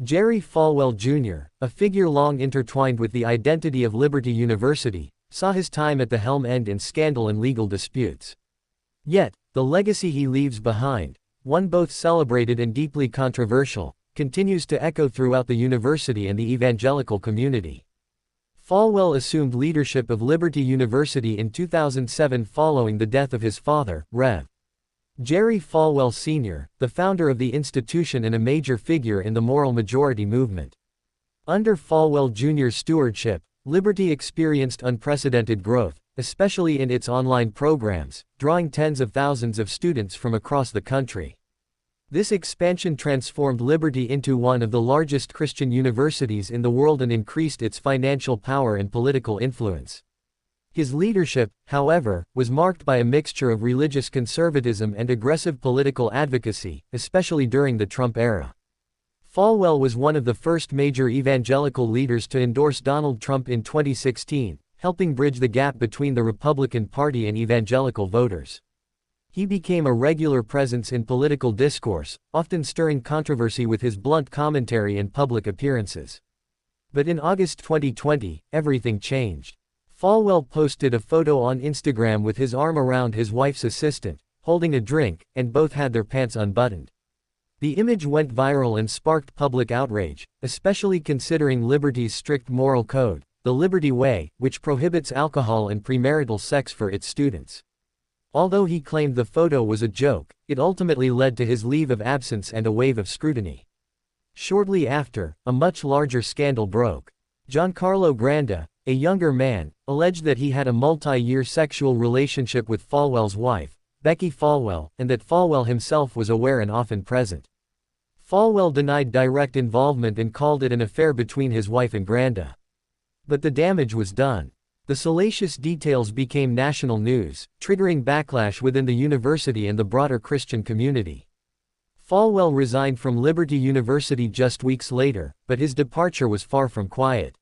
Jerry Falwell Jr., a figure long intertwined with the identity of Liberty University, saw his time at the helm end in scandal and legal disputes. Yet, the legacy he leaves behind, one both celebrated and deeply controversial, continues to echo throughout the university and the evangelical community. Falwell assumed leadership of Liberty University in 2007 following the death of his father, Rev. Jerry Falwell Sr., the founder of the institution and a major figure in the moral majority movement. Under Falwell Jr.'s stewardship, Liberty experienced unprecedented growth, especially in its online programs, drawing tens of thousands of students from across the country. This expansion transformed Liberty into one of the largest Christian universities in the world and increased its financial power and political influence. His leadership, however, was marked by a mixture of religious conservatism and aggressive political advocacy, especially during the Trump era. Falwell was one of the first major evangelical leaders to endorse Donald Trump in 2016, helping bridge the gap between the Republican Party and evangelical voters. He became a regular presence in political discourse, often stirring controversy with his blunt commentary and public appearances. But in August 2020, everything changed. Falwell posted a photo on Instagram with his arm around his wife's assistant, holding a drink, and both had their pants unbuttoned. The image went viral and sparked public outrage, especially considering Liberty's strict moral code, the Liberty Way, which prohibits alcohol and premarital sex for its students. Although he claimed the photo was a joke, it ultimately led to his leave of absence and a wave of scrutiny. Shortly after, a much larger scandal broke. Giancarlo Granda, a younger man, alleged that he had a multi-year sexual relationship with Falwell's wife, Becki Falwell, and that Falwell himself was aware and often present. Falwell denied direct involvement and called it an affair between his wife and Granda. But the damage was done. The salacious details became national news, triggering backlash within the university and the broader Christian community. Falwell resigned from Liberty University just weeks later, but his departure was far from quiet.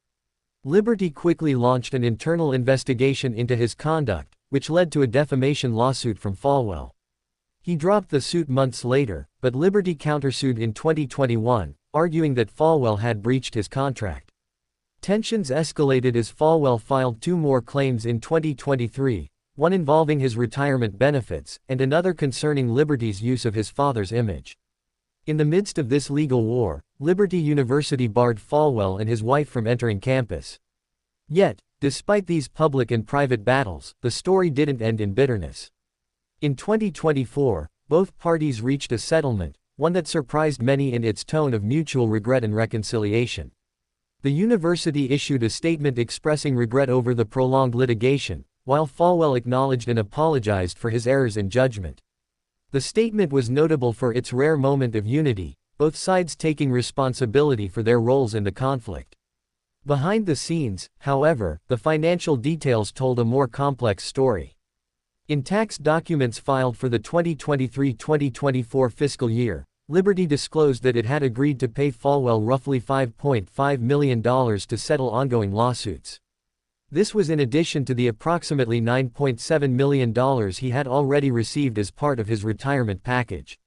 Liberty quickly launched an internal investigation into his conduct, which led to a defamation lawsuit from Falwell. He dropped the suit months later, but Liberty countersued in 2021, arguing that Falwell had breached his contract. Tensions escalated as Falwell filed two more claims in 2023, one involving his retirement benefits, and another concerning Liberty's use of his father's image. In the midst of this legal war, Liberty University barred Falwell and his wife from entering campus. Yet, despite these public and private battles, the story didn't end in bitterness. In 2024, both parties reached a settlement, one that surprised many in its tone of mutual regret and reconciliation. The university issued a statement expressing regret over the prolonged litigation, while Falwell acknowledged and apologized for his errors in judgment. The statement was notable for its rare moment of unity, both sides taking responsibility for their roles in the conflict. Behind the scenes, however, the financial details told a more complex story. In tax documents filed for the 2023-2024 fiscal year, Liberty disclosed that it had agreed to pay Falwell roughly $5.5 million to settle ongoing lawsuits. This was in addition to the approximately $9.7 million he had already received as part of his retirement package.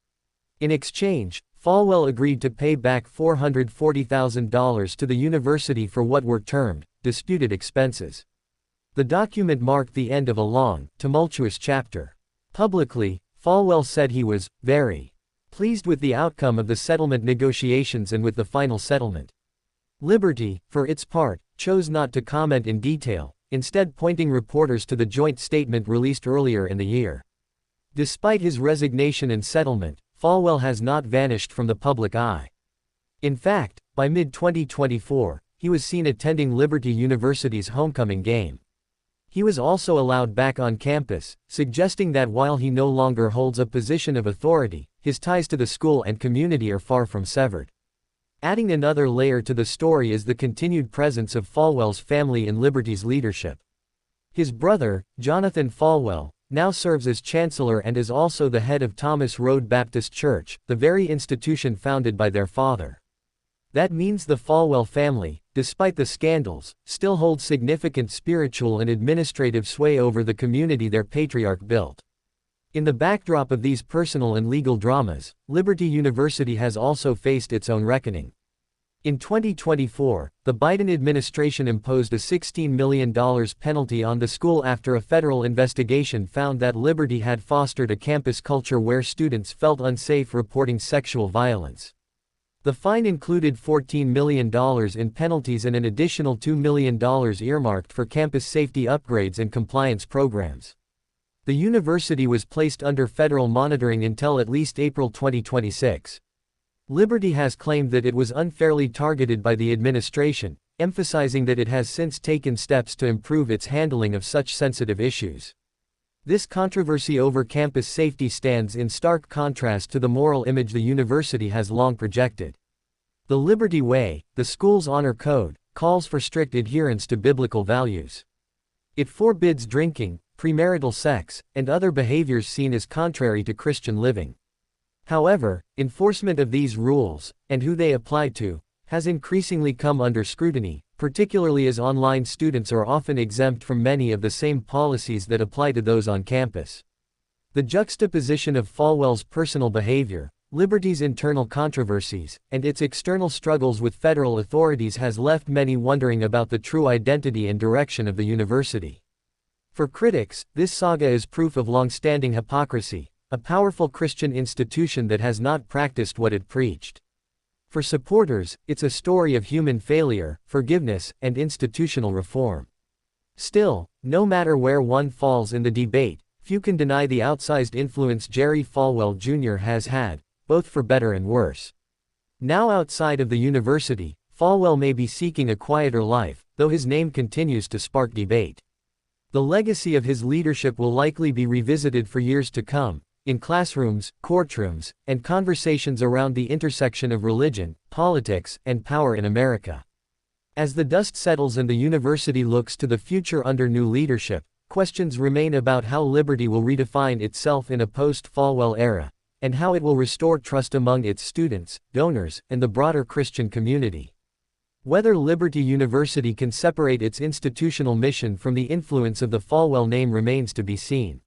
In exchange, Falwell agreed to pay back $440,000 to the university for what were termed disputed expenses. The document marked the end of a long, tumultuous chapter. Publicly, Falwell said he was very pleased with the outcome of the settlement negotiations and with the final settlement. Liberty, for its part, chose not to comment in detail, instead pointing reporters to the joint statement released earlier in the year. Despite his resignation and settlement, Falwell has not vanished from the public eye. In fact, by mid-2024, he was seen attending Liberty University's homecoming game. He was also allowed back on campus, suggesting that while he no longer holds a position of authority, his ties to the school and community are far from severed. Adding another layer to the story is the continued presence of Falwell's family in Liberty's leadership. His brother, Jonathan Falwell, now serves as chancellor and is also the head of Thomas Road Baptist Church, the very institution founded by their father. That means the Falwell family, despite the scandals, still holds significant spiritual and administrative sway over the community their patriarch built. In the backdrop of these personal and legal dramas, Liberty University has also faced its own reckoning. In 2024, the Biden administration imposed a $16 million penalty on the school after a federal investigation found that Liberty had fostered a campus culture where students felt unsafe reporting sexual violence. The fine included $14 million in penalties and an additional $2 million earmarked for campus safety upgrades and compliance programs. The university was placed under federal monitoring until at least April 2026. Liberty has claimed that it was unfairly targeted by the administration, emphasizing that it has since taken steps to improve its handling of such sensitive issues. This controversy over campus safety stands in stark contrast to the moral image the university has long projected. The Liberty Way, the school's honor code, calls for strict adherence to biblical values. It forbids drinking, premarital sex, and other behaviors seen as contrary to Christian living. However, enforcement of these rules, and who they apply to, has increasingly come under scrutiny, particularly as online students are often exempt from many of the same policies that apply to those on campus. The juxtaposition of Falwell's personal behavior, Liberty's internal controversies, and its external struggles with federal authorities has left many wondering about the true identity and direction of the university. For critics, this saga is proof of long-standing hypocrisy, a powerful Christian institution that has not practiced what it preached. For supporters, it's a story of human failure, forgiveness, and institutional reform. Still, no matter where one falls in the debate, few can deny the outsized influence Jerry Falwell Jr. has had, both for better and worse. Now outside of the university, Falwell may be seeking a quieter life, though his name continues to spark debate. The legacy of his leadership will likely be revisited for years to come, in classrooms, courtrooms, and conversations around the intersection of religion, politics, and power in America. As the dust settles and the university looks to the future under new leadership, questions remain about how Liberty will redefine itself in a post-Falwell era, and how it will restore trust among its students, donors, and the broader Christian community. Whether Liberty University can separate its institutional mission from the influence of the Falwell name remains to be seen.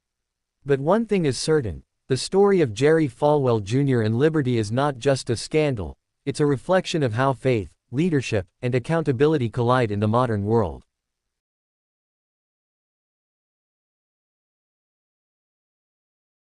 But one thing is certain, the story of Jerry Falwell Jr. and Liberty is not just a scandal, it's a reflection of how faith, leadership, and accountability collide in the modern world.